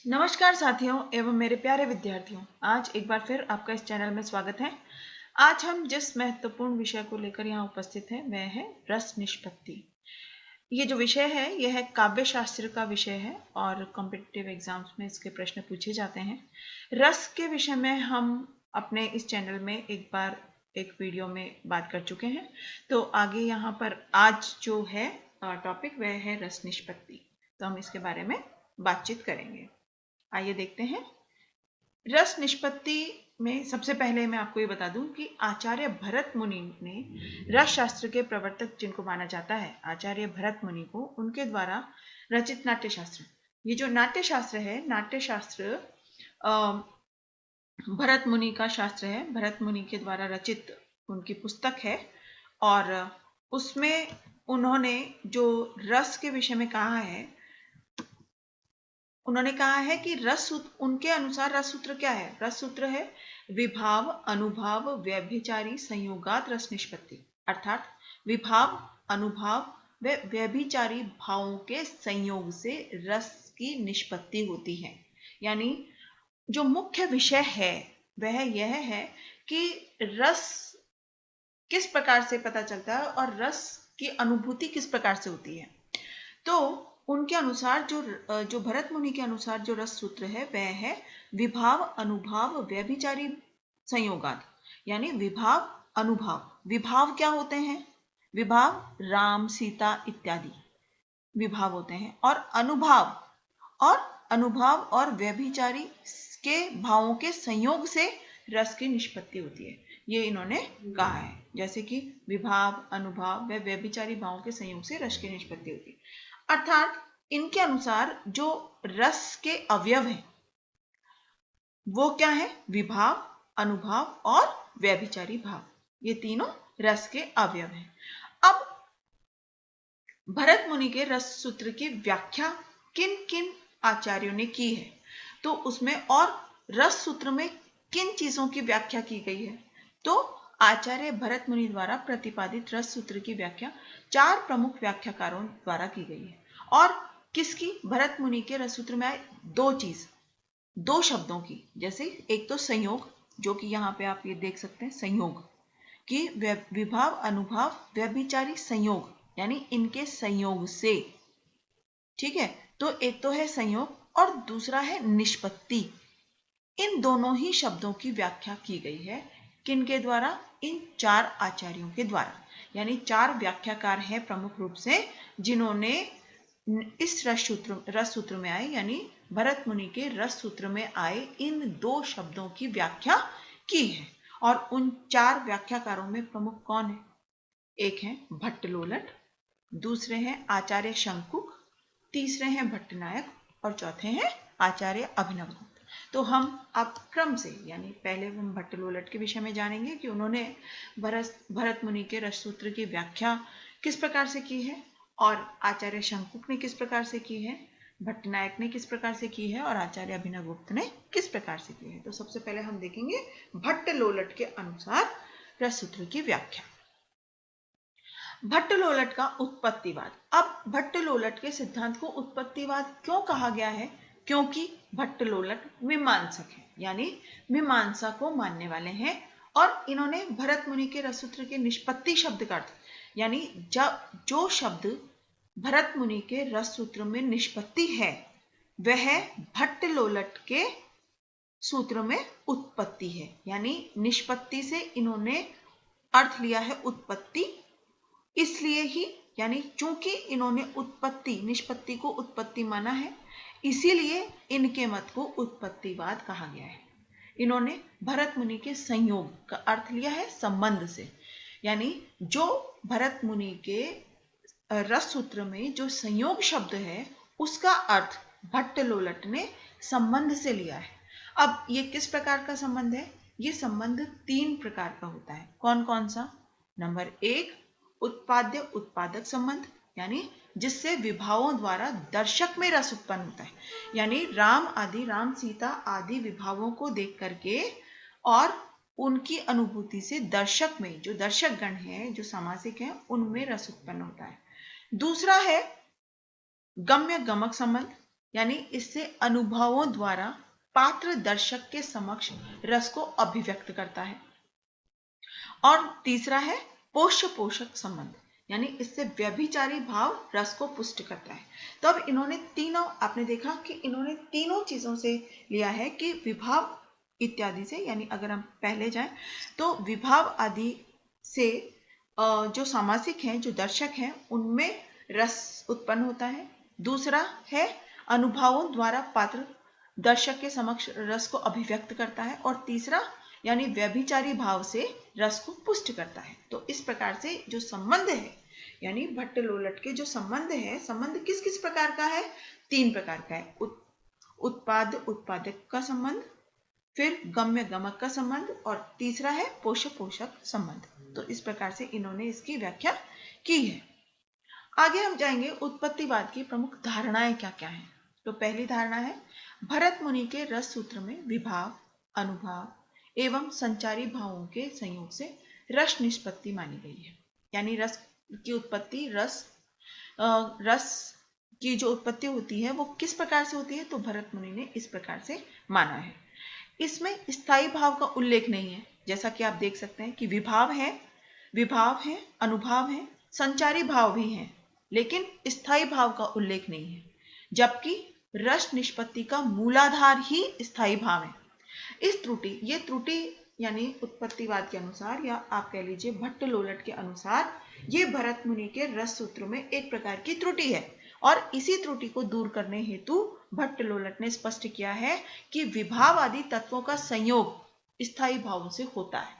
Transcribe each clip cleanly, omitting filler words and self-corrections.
नमस्कार साथियों एवं मेरे प्यारे विद्यार्थियों, आज एक बार फिर आपका इस चैनल में स्वागत है। आज हम जिस महत्वपूर्ण विषय को लेकर यहाँ उपस्थित हैं वह है रस निष्पत्ति। ये जो विषय है यह है काव्य शास्त्र का विषय है और कॉम्पिटिटिव एग्जाम्स में इसके प्रश्न पूछे जाते हैं। रस के विषय में हम अपने इस चैनल में एक बार एक वीडियो में बात कर चुके हैं, तो आगे यहाँ पर आज जो है टॉपिक वह है रस निष्पत्ति, तो हम इसके बारे में बातचीत करेंगे। आइए देखते हैं। रस निष्पत्ति में सबसे पहले मैं आपको ये बता दूं कि आचार्य भरत मुनि ने रस शास्त्र के प्रवर्तक जिनको माना जाता है, आचार्य भरत मुनि को उनके द्वारा रचित नाट्य शास्त्र, ये जो नाट्य शास्त्र है, नाट्य शास्त्र भरत मुनि का शास्त्र है, भरत मुनि के द्वारा रचित उनकी पुस्तक है और उसमें उन्होंने जो रस के विषय में कहा है, उन्होंने कहा है कि रस सूत्र, उनके अनुसार रस सूत्र क्या है? रस सूत्र है विभाव अनुभाव व्यभिचारी संयोगात रस निष्पत्ति, अर्थात विभाव अनुभाव व व्यभिचारी भावों के संयोग से रस की निष्पत्ति होती है। यानी जो मुख्य विषय है वह यह है कि रस किस प्रकार से पता चलता है और रस की अनुभूति किस प्रकार से होती है। तो उनके अनुसार जो भरत मुनि के अनुसार जो रस सूत्र है वह है विभाव अनुभाव व्यभिचारी संयोगात, यानी विभाव अनुभाव। विभाव क्या होते हैं? विभाव राम सीता इत्यादि विभाव होते हैं, और अनुभाव और व्यभिचारी के भावों के संयोग से रस की निष्पत्ति होती है, ये इन्होंने कहा है। जैसे कि विभाव अनुभाव व व्यभिचारी भावों के संयोग से रस की निष्पत्ति होती है, अर्थात इनके अनुसार जो रस के अवयव हैं वो क्या है? विभाव अनुभाव और व्यभिचारी भाव, ये तीनों रस के अवयव हैं। अब भरत मुनि के रस सूत्र की व्याख्या किन किन आचार्यों ने की है, तो उसमें और रस सूत्र में किन चीजों की व्याख्या की गई है, तो आचार्य भरत मुनि द्वारा प्रतिपादित रस सूत्र की व्याख्या 4 प्रमुख व्याख्याकारों द्वारा की गई है। और किसकी? भरत मुनि के रस सूत्र में आए दो शब्दों की, जैसे एक तो संयोग, जो कि यहाँ पे आप ये देख सकते हैं, संयोग कि विभाव अनुभाव व्यभिचारी संयोग, यानी इनके संयोग से, ठीक है। तो एक तो है संयोग और दूसरा है निष्पत्ति। इन दोनों ही शब्दों की व्याख्या की गई है किनके द्वारा? इन 4 आचार्यों के द्वारा, यानी 4 व्याख्याकार हैं प्रमुख रूप से जिन्होंने इस रस सूत्र में आए, यानी भरत मुनि के रस सूत्र में आए इन 2 शब्दों की व्याख्या की है। और उन 4 व्याख्याकारों में प्रमुख कौन है? एक है भट्टलोलट, दूसरे हैं आचार्य शंकुक, तीसरे हैं भट्टनायक और चौथे हैं आचार्य अभिनवगुप्त। तो हम अब क्रम से, यानी पहले हम भट्टलोलट के विषय में जानेंगे कि उन्होंने भरत मुनि के रस सूत्र की व्याख्या किस प्रकार से की है, और आचार्य शंकुक ने किस प्रकार से की है, भट्टनायक ने किस प्रकार से की है और आचार्य अभिनवगुप्त ने किस प्रकार से की है। तो सबसे पहले हम देखेंगे भट्टलोलट के अनुसार रस सूत्र की व्याख्या। भट्टलोलट का उत्पत्तिवाद। अब भट्टलोलट के सिद्धांत को उत्पत्तिवाद क्यों कहा गया है? क्योंकि भट्टलोलट मीमांसक है, यानी मीमांसा को मानने वाले हैं, और इन्होंने भरत मुनि के रस सूत्र के निष्पत्ति शब्द का अर्थ, यानी जो शब्द भरत मुनि के रस सूत्र में निष्पत्ति है वह भट्टलोलट के सूत्र में उत्पत्ति है, यानी निष्पत्ति से इन्होंने अर्थ लिया है उत्पत्ति। इसलिए ही, यानी चूंकि इन्होंने निष्पत्ति को उत्पत्ति माना है, इसीलिए इनके मत को उत्पत्तिवाद कहा गया है। इन्होंने भरत मुनि के संयोग का अर्थ लिया है संबंध से, यानी जो भरत मुनि के रस सूत्र में जो संयोग शब्द है उसका अर्थ भट्टलोलट ने संबंध से लिया है। अब ये किस प्रकार का संबंध है? ये संबंध 3 प्रकार का होता है। कौन कौन सा? नंबर 1, उत्पाद्य उत्पादक संबंध, यानी जिससे विभावों द्वारा दर्शक में रस उत्पन्न होता है, यानी राम सीता आदि विभावों को देख करके और उनकी अनुभूति से दर्शक में, जो दर्शक गण है, जो सामासिक है, उनमें रस उत्पन्न होता है। दूसरा है गम्य गमक संबंध, यानी इससे अनुभवों द्वारा पात्र दर्शक के समक्ष रस को अभिव्यक्त करता है। और तीसरा है पोष्य पोषक संबंध, यानी इससे व्यभिचारी भाव रस को पुष्ट करता है। तो अब इन्होंने तीनों, आपने देखा कि इन्होंने तीनों चीजों से लिया है कि विभाव इत्यादि से, यानी अगर हम पहले जाएं तो विभाव आदि से जो सामासिक हैं, जो दर्शक हैं, उनमें रस उत्पन्न होता है। दूसरा है अनुभवों द्वारा पात्र दर्शक के समक्ष रस को अभिव्यक्त करता है। और तीसरा यानी व्यभिचारी भाव से रस को पुष्ट करता है। तो इस प्रकार से जो संबंध है, यानी भट्ट लोलट के जो संबंध है, संबंध किस किस प्रकार का है? 3 प्रकार का है। उत्पाद उत्पादक का संबंध, फिर गम्य गमक का संबंध, और तीसरा है पोषक पोषक संबंध। तो इस प्रकार से इन्होंने इसकी व्याख्या की है। आगे हम जाएंगे उत्पत्तिवाद की प्रमुख धारणाएं क्या क्या हैं। तो पहली धारणा है भरत मुनि के रस सूत्र में विभाव, अनुभव एवं संचारी भावों के संयोग से रस निष्पत्ति मानी गई है। यानी रस की उत्पत्ति, रस की जो उत्पत्ति होती है वो किस प्रकार से होती है? तो भरत मुनि ने इस प्रकार से माना है। इसमें स्थायी भाव का उल्लेख नहीं है, जैसा कि आप देख सकते हैं कि विभाव है, अनुभव है, संचारी भाव भी हैं, लेकिन स्थायी भाव का उल्लेख नहीं है। जबकि रस निष्पत्ति का मूलाधार ही स्थायी भाव है। ये त्रुटि यानी उत्पत्तिवाद के अनुसार, या आप कह लीजिए भट्ट लोलट के अनुसार, ये भरत मुनि के रस सूत्र में एक प्रकार की त्रुटि है। और इसी त्रुटि को दूर करने हेतु भट्ट लोलट ने स्पष्ट किया है कि विभाव आदि तत्वों का संयोग स्थायी भावों से होता है,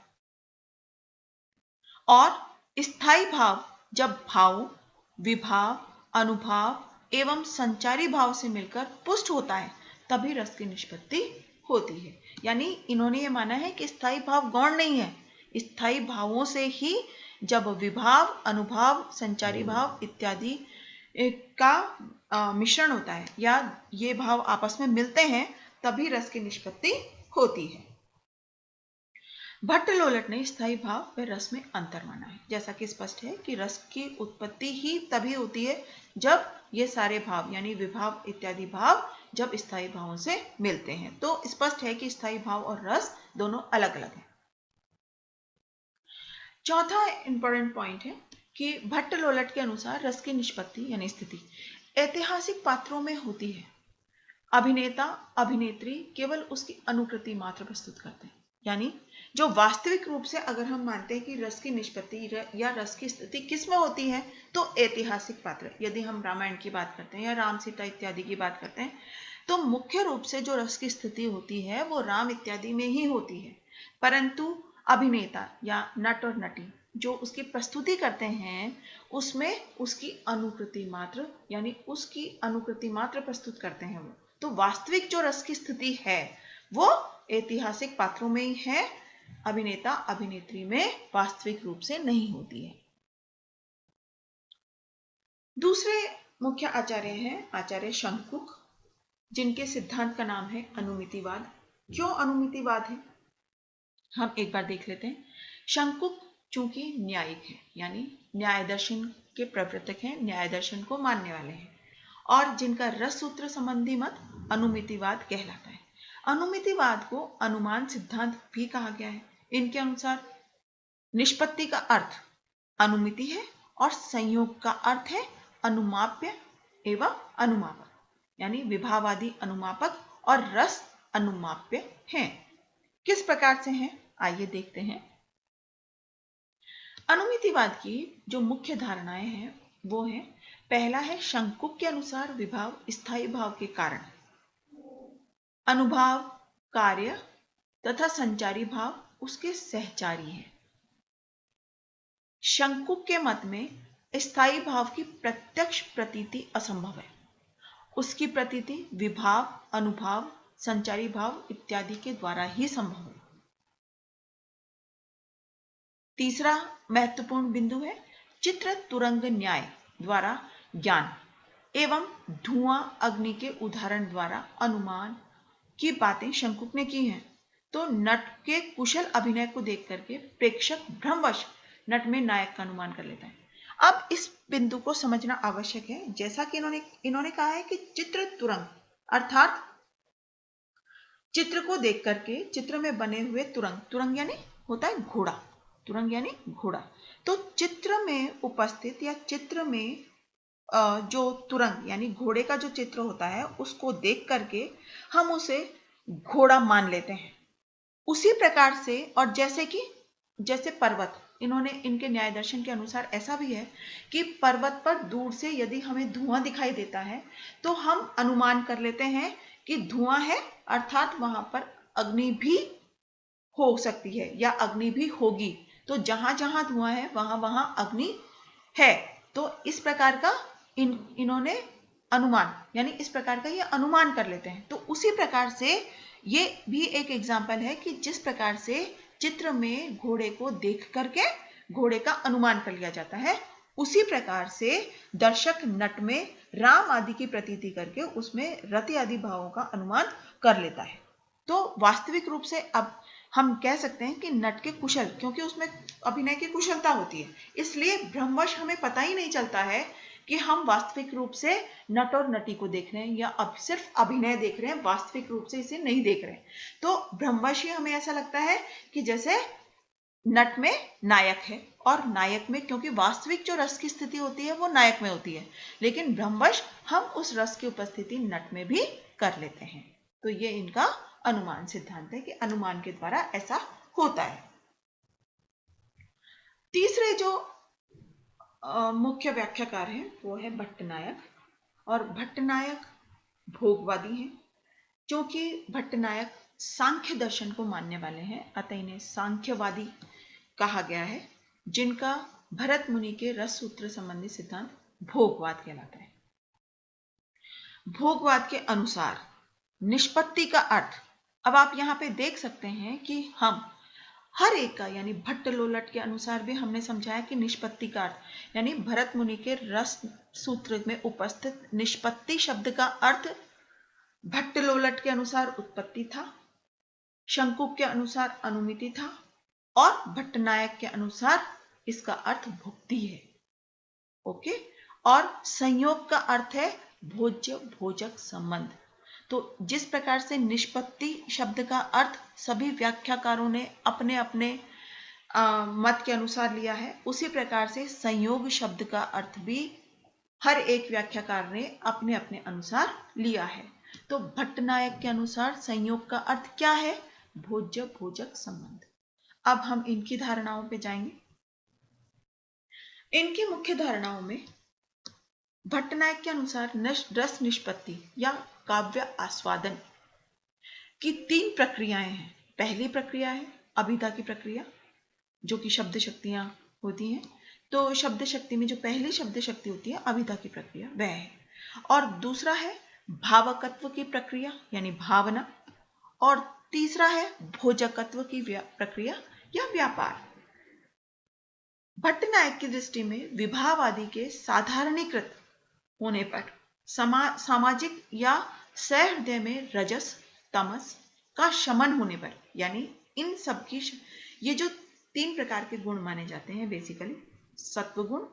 और स्थायी भाव जब भाव, विभाव, अनुभव एवं संचारी भाव से मिलकर पुष्ट होता है, तभी रस की निष्पत्ति होती है। यानी इन्होंने ये माना है कि स्थायी भाव गौण नहीं है, स्थायी भावों से ही जब विभाव, अनुभव, संचारी भाव इत्यादि का मिश्रण होता है, या ये भाव आपस में मिलते हैं, तभी रस की निष्पत्ति होती है। भट्ट लोलट ने स्थायी भाव व रस में अंतर माना है। जैसा कि स्पष्ट है कि रस की उत्पत्ति ही तभी होती है जब ये सारे भाव यानी विभाव इत्यादि भाव जब स्थायी भावों से मिलते हैं। तो स्पष्ट है कि स्थायी भाव और रस दोनों अलग अलग हैं। चौथा इंपॉर्टेंट पॉइंट है कि भट्ट लोलट के अनुसार रस की निष्पत्ति यानी स्थिति ऐतिहासिक पात्रों में होती है। अभिनेता अभिनेत्री केवल उसकी अनुकृति मात्र प्रस्तुत करते हैं। यानी जो वास्तविक रूप से अगर हम मानते हैं कि रस की निष्पत्ति या रस की स्थिति किस में होती है, तो ऐतिहासिक पात्र, यदि हम रामायण की बात करते हैं या राम सीता इत्यादि की बात करते हैं, तो मुख्य रूप से जो रस की स्थिति होती है वो राम इत्यादि में ही होती है। परंतु अभिनेता या नट और नटी जो उसकी प्रस्तुति करते हैं, उसमें उसकी अनुकृति मात्र यानी उसकी अनुकृति मात्र प्रस्तुत करते हैं वो। तो वास्तविक जो रस की स्थिति है वो ऐतिहासिक पात्रों में ही है, अभिनेता अभिनेत्री में वास्तविक रूप से नहीं होती है। दूसरे मुख्य आचार्य हैं आचार्य शंकुक, जिनके सिद्धांत का नाम है अनुमितिवाद। क्यों अनुमितिवाद है, हम एक बार देख लेते हैं। शंकुक चूंकि न्यायिक है, यानी न्याय दर्शन के प्रवर्तक हैं, न्याय दर्शन को मानने वाले हैं, और जिनका रस सूत्र संबंधी मत अनुमितिवाद कहलाता है। अनुमितिवाद को अनुमान सिद्धांत भी कहा गया है। इनके अनुसार निष्पत्ति का अर्थ अनुमिति है और संयोग का अर्थ है अनुमाप्य एवं अनुमापक, यानी विभावादि अनुमापक और रस अनुमाप्य हैं। किस प्रकार से हैं, आइए देखते हैं। अनुमितिवाद की जो मुख्य धारणाएं हैं वो है, पहला है शंकुक के अनुसार विभाव स्थायी भाव के कारण, अनुभाव कार्य तथा संचारी भाव उसके सहचारी है। शंकुक के मत में स्थायी भाव की प्रत्यक्ष प्रतीति असंभव है, उसकी प्रतीति विभाव, अनुभाव, संचारी भाव इत्यादि के द्वारा ही संभव है। तीसरा महत्वपूर्ण बिंदु है चित्र तुरंग न्याय द्वारा ज्ञान एवं धुआं अग्नि के उदाहरण द्वारा अनुमान की बातें शंकुक ने की हैं। तो नट के कुशल अभिनय को देख करके प्रेक्षक भ्रमवश नट में नायक का अनुमान कर लेता है। अब इस बिंदु को समझना आवश्यक है, जैसा कि इन्होंने कहा है कि चित्र तुरंग अर्थात चित्र को देख करके चित्र में बने हुए तुरंग, तुरंग यानी होता है घोड़ा, तुरंग यानी घोड़ा, तो चित्र में उपस्थित या चित्र में जो तुरंग यानी घोड़े का जो चित्र होता है उसको देख करके हम उसे घोड़ा मान लेते हैं। उसी प्रकार से, और जैसे पर्वत, इन्होंने इनके न्याय दर्शन के अनुसार ऐसा भी है कि पर्वत पर दूर से यदि हमें धुआं दिखाई देता है तो हम अनुमान कर लेते हैं कि धुआं है, अर्थात वहां पर अग्नि भी हो सकती है या अग्नि भी होगी। तो जहां जहां धुआं है वहां वहां अग्नि है। तो इस प्रकार का इन्होंने अनुमान, यानी इस प्रकार का ये अनुमान कर लेते हैं। तो उसी प्रकार से ये भी एक एग्जाम्पल है कि जिस प्रकार से चित्र में घोड़े को देख करके घोड़े का अनुमान कर लिया जाता है, उसी प्रकार से दर्शक नट में राम आदि की प्रतीति करके उसमें रति आदि भावों का अनुमान कर लेता है। तो वास्तविक रूप से अब हम कह सकते हैं कि नट के कुशल, क्योंकि उसमें अभिनय की कुशलता होती है, इसलिए भ्रमवश हमें पता ही नहीं चलता है कि हम वास्तविक रूप से नट और नटी को देख रहे हैं या अब सिर्फ अभिनय देख रहे हैं, वास्तविक रूप से इसे नहीं देख रहे हैं। तो भ्रमवश ही हमें ऐसा लगता है कि जैसे नट में नायक है, और नायक में, क्योंकि वास्तविक जो रस की स्थिति होती है वो नायक में होती है, लेकिन भ्रमवश हम उस रस की उपस्थिति नट में भी कर लेते हैं। तो ये इनका अनुमान सिद्धांत है कि अनुमान के द्वारा ऐसा होता है। तीसरे जो मुख्य व्याख्याकार हैं वो है भट्टनायक, और भट्टनायक भोगवादी हैं। क्योंकि भट्टनायक सांख्य दर्शन को मानने वाले हैं, अतः इन्हें सांख्यवादी कहा गया है, जिनका भरत मुनि के रस सूत्र संबंधी सिद्धांत भोगवाद कहलाता है। भोगवाद के अनुसार निष्पत्ति का अर्थ, अब आप यहां पे देख सकते हैं कि हम हर एक का, यानी भट्ट लोलट के अनुसार भी हमने समझाया कि निष्पत्ति का अर्थ, यानी भरत मुनि के रस सूत्र में उपस्थित निष्पत्ति शब्द का अर्थ भट्ट लोलट के अनुसार उत्पत्ति था, शंकुक के अनुसार अनुमिति था, और भट्टनायक के अनुसार इसका अर्थ भुक्ति है। ओके, और संयोग का अर्थ है भोज्य भोजक संबंध। तो जिस प्रकार से निष्पत्ति शब्द का अर्थ सभी व्याख्याकारों ने अपने अपने मत के अनुसार लिया है, उसी प्रकार से संयोग शब्द का अर्थ भी हर एक व्याख्याकार ने अपने अपने अनुसार लिया है। तो भट्टनायक के अनुसार संयोग का अर्थ क्या है? भोज्य भोजक संबंध। अब हम इनकी धारणाओं पे जाएंगे। इनकी मुख्य धारणाओं में भट्टनायक के अनुसार रस निष्पत्ति या काव्य आस्वादन की 3 प्रक्रियाएं हैं। पहली प्रक्रिया है अभिधा की प्रक्रिया, जो कि शब्द शक्तियां होती हैं। तो शब्द शक्ति में जो पहली शब्द शक्ति होती है अभिधा की प्रक्रिया वह है। और दूसरा है भावकत्व की प्रक्रिया यानी भावना, और तीसरा है भोजकत्व की प्रक्रिया या व्यापार। भट्टनायक की दृष्टि में विभाव आदि के साधारणीकृत होने पर सामाजिक या सहृदय में रजस तमस का शमन होने पर, यानी इन सब की ये जो 3 प्रकार के गुण माने जाते हैं बेसिकली, सत्वगुण,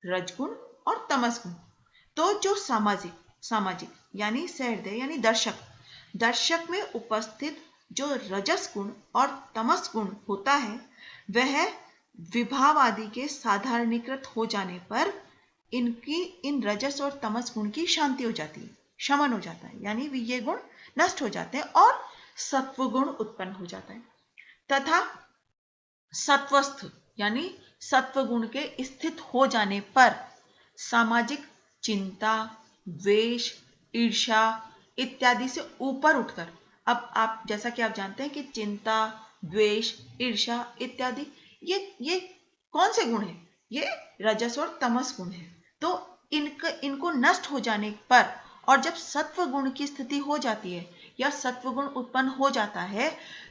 रजगुण और तमस गुण। तो जो सामाजिक यानी सहृदय यानी दर्शक में उपस्थित जो रजस गुण और तमस गुण होता है वह विभाव आदि के साधारणीकृत हो जाने पर इन रजस और तमस गुण की शांति हो जाती है, शमन हो जाता है, यानी ये गुण नष्ट हो जाते हैं और सत्व गुण उत्पन्न हो जाता है। तथा सत्वस्थ यानी सत्व गुण के स्थित हो जाने पर सामाजिक चिंता, द्वेष, ईर्ष्या इत्यादि से ऊपर उठकर, अब आप जैसा कि आप जानते हैं कि चिंता, द्वेष, ईर्ष्या इत्यादि ये कौन से गुण हैं? ये रजस और तमस गुण हैं। तो इनको नष्ट हो जाने पर, और जब सत्व गुण की स्थिति हो जाती है या सत्व गुण उत्पन्न हो जाता है,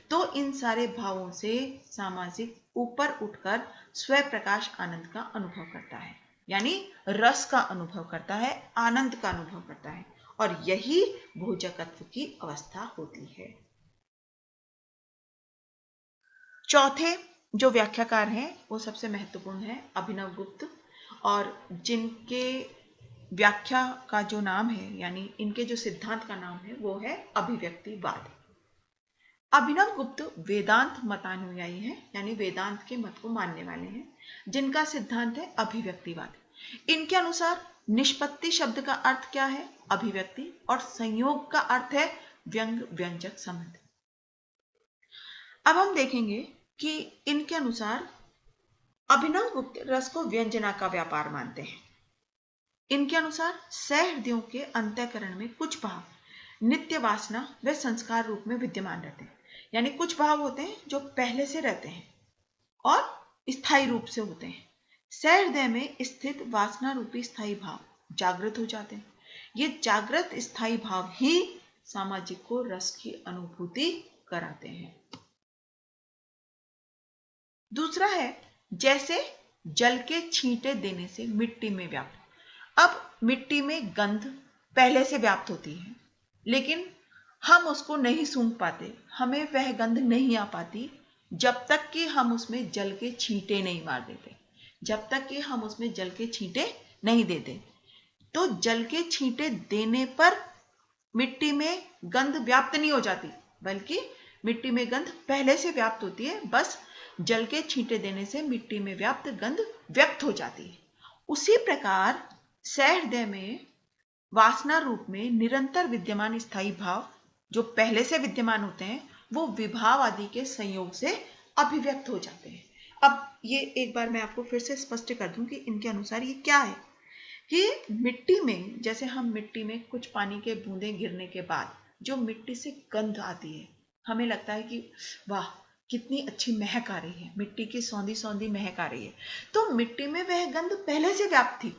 तो इन सारे भावों से सामाजिक ऊपर उठकर स्व प्रकाश आनंद का अनुभव करता है, यानी रस का अनुभव करता है, आनंद का अनुभव करता है, और यही भोजकत्व की अवस्था होती है। चौथे जो व्याख्याकार हैं वो सबसे महत्वपूर्ण है अभिनव गुप्त, और जिनके व्याख्या का जो नाम है, यानी इनके जो सिद्धांत का नाम है, वो है अभिव्यक्तिवाद। अभिनव गुप्त वेदांत मतानुयायी हैं, यानी वेदांत के मत को मानने वाले हैं, जिनका सिद्धांत है अभिव्यक्तिवाद। इनके अनुसार निष्पत्ति शब्द का अर्थ क्या है? अभिव्यक्ति, और संयोग का अर्थ है व्यंग व्यंजक संबंध। अब हम देखेंगे कि इनके अनुसार अभिनव गुप्त रस को व्यंजना का व्यापार मानते हैं। इनके अनुसार सहृदयों के अंतःकरण में कुछ भाव नित्य वासना व संस्कार रूप में विद्यमान रहते हैं, यानी कुछ भाव होते हैं जो पहले से रहते हैं और स्थायी रूप से होते हैं। सहृदय में स्थित वासना रूपी स्थायी भाव जागृत हो जाते हैं। ये जागृत स्थायी भाव ही सामाजिक को रस की अनुभूति कराते हैं। दूसरा है जैसे जल के छींटे देने से मिट्टी में व्याप्त। अब मिट्टी में गंध पहले से व्याप्त होती है, लेकिन हम उसको नहीं सूंघ पाते, हमें वह गंध नहीं आ पाती जब तक कि हम उसमें जल के छींटे नहीं मार देते, जब तक कि हम उसमें जल के छींटे नहीं देते। तो जल के छींटे देने पर मिट्टी में गंध व्याप्त नहीं हो जाती, बल्कि मिट्टी में गंध पहले से व्याप्त होती है, बस जल के छींटे देने से मिट्टी में व्याप्त गंध व्यक्त हो जाती है। उसी प्रकार सहृदय में वासना रूप में निरंतर विद्यमान स्थायी भाव जो पहले से विद्यमान होते हैं, वो विभाव आदि के संयोग से अभिव्यक्त हो जाते हैं। अब ये एक बार मैं आपको फिर से स्पष्ट कर दूं कि इनके अनुसार ये क्या है कि मिट्टी में, जैसे हम मिट्टी में कुछ पानी के बूंदें गिरने के बाद जो मिट्टी से गंध आती है, हमें लगता है कि वाह कितनी अच्छी महक आ रही है, मिट्टी की सौंधी सौंधी महक आ रही है। तो मिट्टी में वह गंध पहले से व्याप्त थी,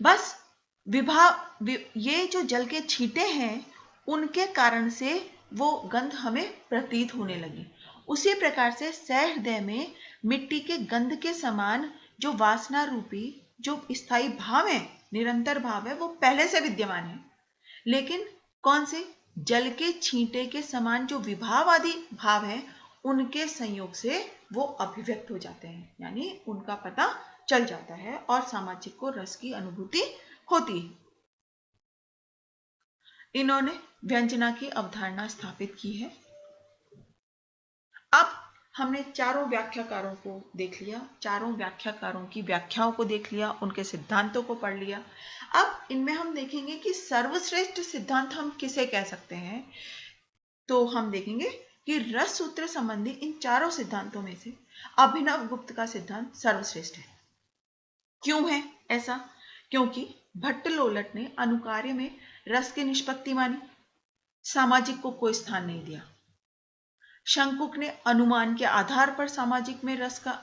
बस ये जो जल के छींटे हैं उनके कारण से वो गंध हमें प्रतीत होने लगी। उसी प्रकार से सहृदय में मिट्टी के गंध के समान जो वासना रूपी जो स्थायी भाव है, निरंतर भाव है, वो पहले से विद्यमान है, लेकिन कौन से? जल के छींटे के समान जो विभाव आदि भाव है, उनके संयोग से वो अभिव्यक्त हो जाते हैं, यानी उनका पता चल जाता है और सामाजिक को रस की अनुभूति होती है। इन्होंने व्यंजना की अवधारणा स्थापित की है। अब हमने चारों व्याख्याकारों को देख लिया, चारों व्याख्याकारों की व्याख्याओं को देख लिया, उनके सिद्धांतों को पढ़ लिया। अब इनमें हम देखेंगे कि सर्वश्रेष्ठ सिद्धांत हम किसे कह सकते हैं। तो हम देखेंगे कि रस सूत्र संबंधी इन चारों सिद्धांतों में से अभिनव गुप्त का सिद्धांत सर्वश्रेष्ठ है। क्यों है ऐसा? क्योंकि भट्टलोलट ने अनुकार्य में रस की निष्पत्ति मानी, सामाजिक को कोई स्थान नहीं दिया। शंकुक ने अनुमान के आधार पर सामाजिक में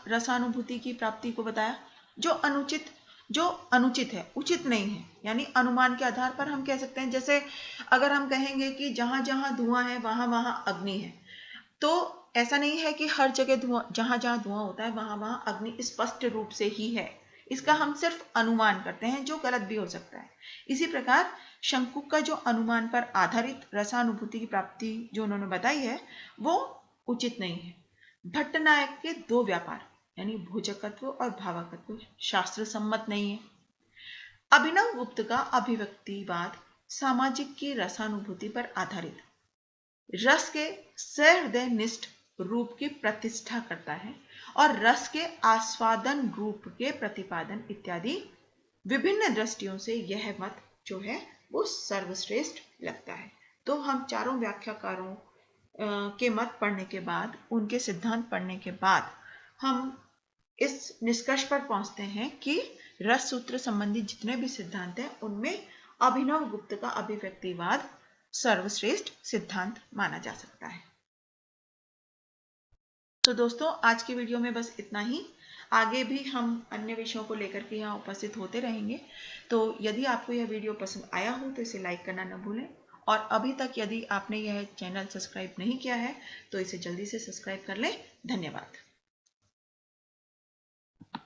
रसानुभूति की प्राप्ति को बताया, जो अनुचित है, उचित नहीं है। यानी अनुमान के आधार पर हम कह सकते हैं, जैसे अगर हम कहेंगे कि जहां जहां धुआं है वहां वहां अग्नि है, तो ऐसा नहीं है कि हर जगह धुआं, जहां जहां धुआं होता है वहां वहां अग्नि स्पष्ट रूप से ही है। इसका हम सिर्फ अनुमान करते हैं, जो गलत भी हो सकता है। इसी प्रकार शंकुक का जो अनुमान पर आधारित रसानुभूति की प्राप्ति जो उन्होंने बताई है, वो उचित नहीं है। भट्टनायक के दो व्यापार यानी भोजकत्व और भावकत्व शास्त्र सम्मत नहीं है। अभिनव गुप्त का अभिव्यक्तिवाद सामाजिक की रसानुभूति पर आधारित रस के सहृदय निष्ठ रूप की प्रतिष्ठा करता है और रस के आस्वादन रूप के प्रतिपादन इत्यादि विभिन्न दृष्टियों से यह मत जो है वो सर्वश्रेष्ठ लगता है। तो हम चारों व्याख्याकारों के मत पढ़ने के बाद, उनके सिद्धांत पढ़ने के बाद, हम इस निष्कर्ष पर पहुंचते हैं कि रस सूत्र संबंधी जितने भी सिद्धांत हैं उनमें अभिनव गुप्त का अभिव्यक्तिवाद सर्वश्रेष्ठ सिद्धांत माना जा सकता है। तो दोस्तों, आज की वीडियो में बस इतना ही। आगे भी हम अन्य विषयों को लेकर के यहाँ उपस्थित होते रहेंगे। तो यदि आपको यह वीडियो पसंद आया हो तो इसे लाइक करना न भूलें, और अभी तक यदि आपने यह चैनल सब्सक्राइब नहीं किया है तो इसे जल्दी से सब्सक्राइब कर लें। धन्यवाद।